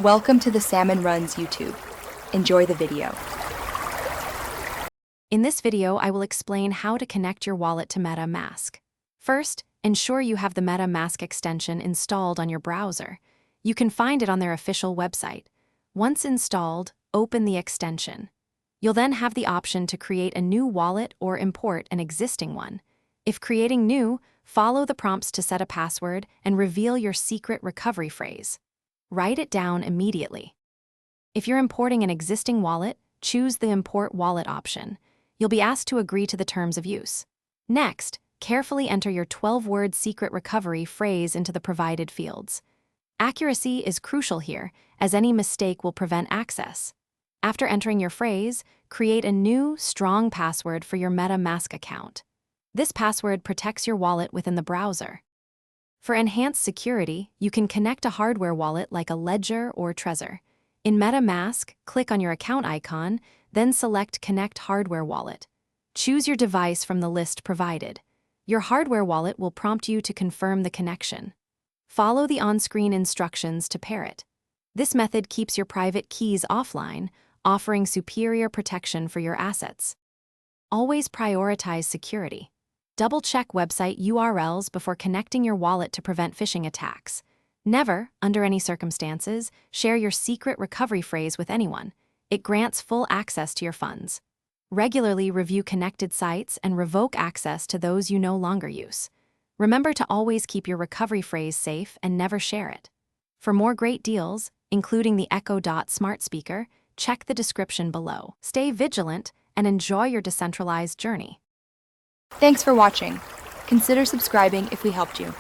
Welcome to the Salmon Runs YouTube. Enjoy the video. In this video, I will explain how to connect your wallet to MetaMask. First, ensure you have the MetaMask extension installed on your browser. You can find it on their official website. Once installed, open the extension. You'll then have the option to create a new wallet or import an existing one. If creating new, follow the prompts to set a password and reveal your secret recovery phrase. Write it down immediately. If you're importing an existing wallet, choose the Import Wallet option. You'll be asked to agree to the terms of use. Next, carefully enter your 12-word secret recovery phrase into the provided fields. Accuracy is crucial here, as any mistake will prevent access. After entering your phrase, create a new, strong password for your MetaMask account. This password protects your wallet within the browser. For enhanced security, you can connect a hardware wallet like a Ledger or Trezor. In MetaMask, click on your account icon, then select Connect Hardware Wallet. Choose your device from the list provided. Your hardware wallet will prompt you to confirm the connection. Follow the on-screen instructions to pair it. This method keeps your private keys offline, offering superior protection for your assets. Always prioritize security. Double-check website URLs before connecting your wallet to prevent phishing attacks. Never, under any circumstances, share your secret recovery phrase with anyone. It grants full access to your funds. Regularly review connected sites and revoke access to those you no longer use. Remember to always keep your recovery phrase safe and never share it. For more great deals, including the Echo Dot smart speaker, check the description below. Stay vigilant and enjoy your decentralized journey. Thanks for watching. Consider subscribing if we helped you.